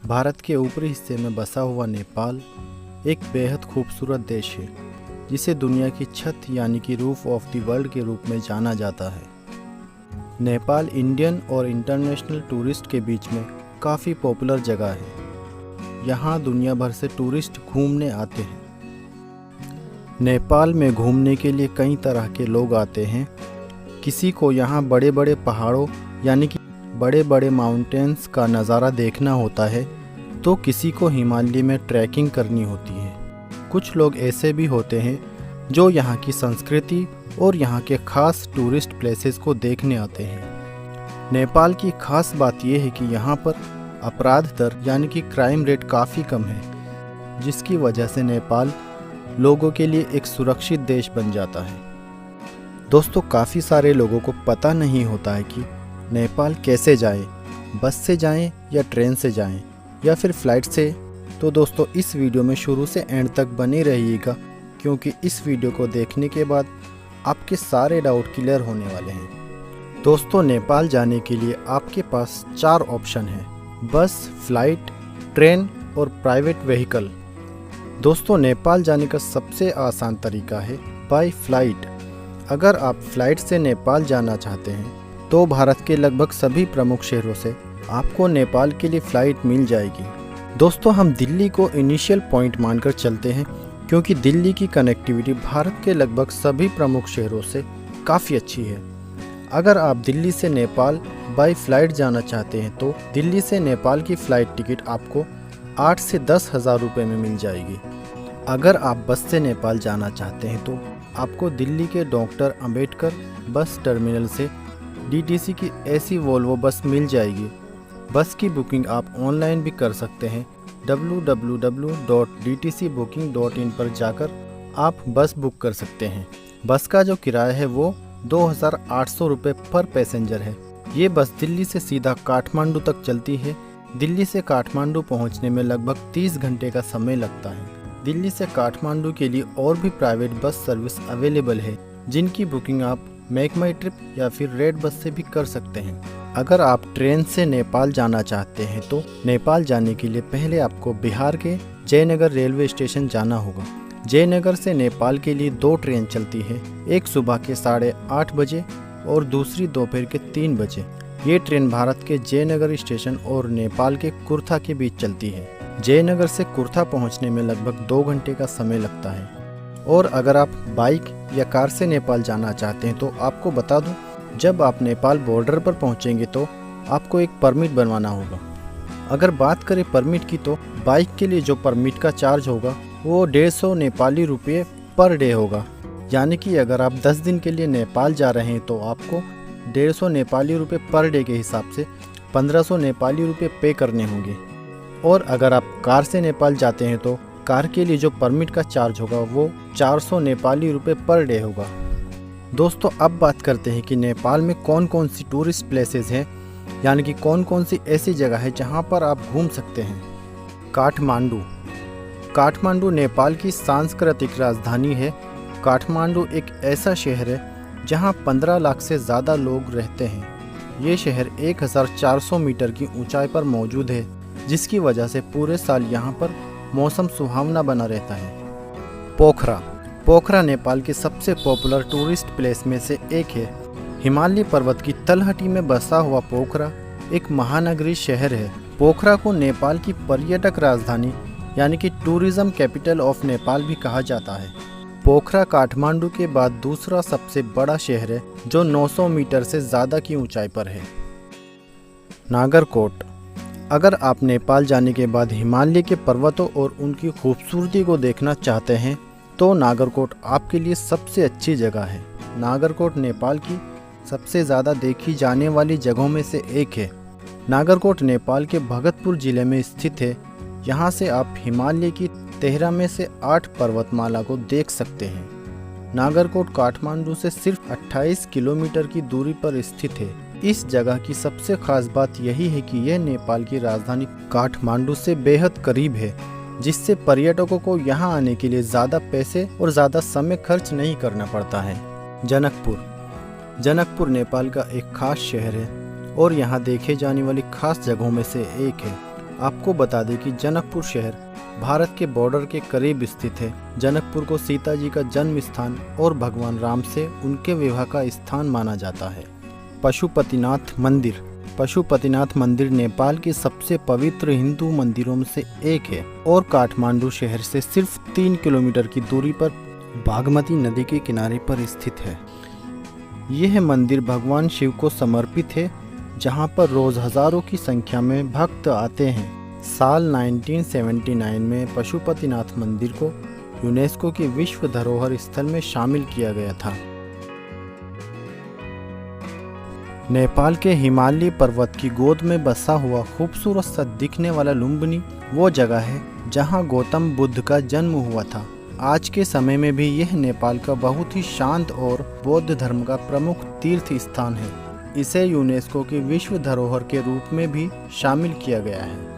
भारत के ऊपरी हिस्से में बसा हुआ नेपाल एक बेहद खूबसूरत देश है जिसे दुनिया की छत यानी कि रूफ ऑफ द वर्ल्ड के रूप में जाना जाता है। नेपाल इंडियन और इंटरनेशनल टूरिस्ट के बीच में काफ़ी पॉपुलर जगह है। यहाँ दुनिया भर से टूरिस्ट घूमने आते हैं। नेपाल में घूमने के लिए कई तरह के लोग आते हैं। किसी को यहाँ बड़े बड़े पहाड़ों यानी कि बड़े बड़े माउंटेन्स का नज़ारा देखना होता है तो किसी को हिमालय में ट्रैकिंग करनी होती है। कुछ लोग ऐसे भी होते हैं जो यहाँ की संस्कृति और यहाँ के खास टूरिस्ट प्लेसेस को देखने आते हैं। नेपाल की खास बात यह है कि यहाँ पर अपराध दर यानी कि क्राइम रेट काफ़ी कम है, जिसकी वजह से नेपाल लोगों के लिए एक सुरक्षित देश बन जाता है। दोस्तों, काफ़ी सारे लोगों को पता नहीं होता है कि नेपाल कैसे जाएं, बस से जाएं या ट्रेन से जाएं या फिर फ्लाइट से। तो दोस्तों, इस वीडियो में शुरू से एंड तक बने रहिएगा, क्योंकि इस वीडियो को देखने के बाद आपके सारे डाउट क्लियर होने वाले हैं। दोस्तों, नेपाल जाने के लिए आपके पास 4 ऑप्शन हैं: बस, फ्लाइट, ट्रेन और प्राइवेट व्हीकल। दोस्तों, नेपाल जाने का सबसे आसान तरीका है बाय फ्लाइट। अगर आप फ्लाइट से नेपाल जाना चाहते हैं तो भारत के लगभग सभी प्रमुख शहरों से आपको नेपाल के लिए फ़्लाइट मिल जाएगी। दोस्तों, हम दिल्ली को इनिशियल पॉइंट मानकर चलते हैं, क्योंकि दिल्ली की कनेक्टिविटी भारत के लगभग सभी प्रमुख शहरों से काफ़ी अच्छी है। अगर आप दिल्ली से नेपाल बाय फ्लाइट जाना चाहते हैं तो दिल्ली से नेपाल की फ़्लाइट टिकट आपको 8 से 10 हज़ार रुपये में मिल जाएगी। अगर आप बस से नेपाल जाना चाहते हैं तो आपको दिल्ली के डॉक्टर अंबेडकर बस टर्मिनल से डीटीसी की ऐसी वोल्वो बस मिल जाएगी। बस की बुकिंग आप ऑनलाइन भी कर सकते हैं। www.dtcbooking.in पर जाकर आप बस बुक कर सकते हैं। बस का जो किराया है वो 2800 रुपये पर पैसेंजर है। ये बस दिल्ली से सीधा काठमांडू तक चलती है। दिल्ली से काठमांडू पहुंचने में लगभग 30 घंटे का समय लगता है। दिल्ली से काठमांडू के लिए और भी प्राइवेट बस सर्विस अवेलेबल है, जिनकी बुकिंग आप मेक माई ट्रिप या फिर रेड बस से भी कर सकते हैं। अगर आप ट्रेन से नेपाल जाना चाहते हैं तो नेपाल जाने के लिए पहले आपको बिहार के जयनगर रेलवे स्टेशन जाना होगा। जयनगर से नेपाल के लिए 2 ट्रेन चलती है, एक सुबह के 8:30 बजे और दूसरी दोपहर के 3 बजे। ये ट्रेन भारत के जयनगर स्टेशन और नेपाल के कुर्था के बीच चलती है। जयनगर से कुर्था पहुँचने में लगभग 2 घंटे का समय लगता है। और अगर आप बाइक या कार से नेपाल जाना चाहते हैं तो आपको बता दूं, जब आप नेपाल बॉर्डर पर पहुंचेंगे तो आपको एक परमिट बनवाना होगा। अगर बात करें परमिट की तो बाइक के लिए जो परमिट का चार्ज होगा वो 150 नेपाली रुपये पर डे होगा। यानी कि अगर आप 10 दिन के लिए नेपाल जा रहे हैं तो आपको 150 नेपाली रुपये पर डे के हिसाब से 1500 नेपाली रुपये पे करने होंगे। और अगर आप कार से नेपाल जाते हैं तो कार के लिए जो परमिट का चार्ज होगा वो 400 नेपाली रुपये पर डे होगा। दोस्तों, अब बात करते हैं कि नेपाल में कौन कौन सी टूरिस्ट प्लेसेस हैं, यानी कि कौन कौन सी ऐसी जगह है जहां पर आप घूम सकते हैं। काठमांडू। काठमांडू नेपाल की सांस्कृतिक राजधानी है। काठमांडू एक ऐसा शहर है जहां 15 लाख से ज़्यादा लोग रहते हैं। ये शहर 1400 मीटर की ऊंचाई पर मौजूद है, जिसकी वजह से पूरे साल यहाँ पर मौसम सुहावना बना रहता है। पोखरा। पोखरा नेपाल के सबसे पॉपुलर टूरिस्ट प्लेस में से एक है। हिमालय पर्वत की तलहटी में बसा हुआ पोखरा एक महानगरीय शहर है। पोखरा को नेपाल की पर्यटक राजधानी यानी कि टूरिज्म कैपिटल ऑफ नेपाल भी कहा जाता है। पोखरा काठमांडू के बाद दूसरा सबसे बड़ा शहर है, जो 900 मीटर से ज़्यादा की ऊंचाई पर है। नागरकोट। अगर आप नेपाल जाने के बाद हिमालय के पर्वतों और उनकी खूबसूरती को देखना चाहते हैं तो नागरकोट आपके लिए सबसे अच्छी जगह है। नागरकोट नेपाल की सबसे ज़्यादा देखी जाने वाली जगहों में से एक है। नागरकोट नेपाल के भगतपुर जिले में स्थित है। यहाँ से आप हिमालय की 13 में से 8 पर्वतमाला को देख सकते हैं। नागरकोट काठमांडू से सिर्फ 28 किलोमीटर की दूरी पर स्थित है। इस जगह की सबसे खास बात यही है कि यह नेपाल की राजधानी काठमांडू से बेहद करीब है, जिससे पर्यटकों को यहाँ आने के लिए ज़्यादा पैसे और ज़्यादा समय खर्च नहीं करना पड़ता है। जनकपुर। जनकपुर नेपाल का एक खास शहर है और यहाँ देखे जाने वाली खास जगहों में से एक है। आपको बता दें कि जनकपुर शहर भारत के बॉर्डर के करीब स्थित है। जनकपुर को सीता जी का जन्म स्थान और भगवान राम से उनके विवाह का स्थान माना जाता है। पशुपतिनाथ मंदिर। पशुपतिनाथ मंदिर नेपाल के सबसे पवित्र हिंदू मंदिरों में से एक है और काठमांडू शहर से सिर्फ 3 किलोमीटर की दूरी पर बागमती नदी के किनारे पर स्थित है। यह मंदिर भगवान शिव को समर्पित है, जहां पर रोज हजारों की संख्या में भक्त आते हैं। साल 1979 में पशुपतिनाथ मंदिर को यूनेस्को की विश्व धरोहर स्थल में शामिल किया गया था। नेपाल के हिमालय पर्वत की गोद में बसा हुआ खूबसूरत सा दिखने वाला लुम्बिनी वो जगह है जहां गौतम बुद्ध का जन्म हुआ था। आज के समय में भी यह नेपाल का बहुत ही शांत और बौद्ध धर्म का प्रमुख तीर्थ स्थान है। इसे यूनेस्को की विश्व धरोहर के रूप में भी शामिल किया गया है।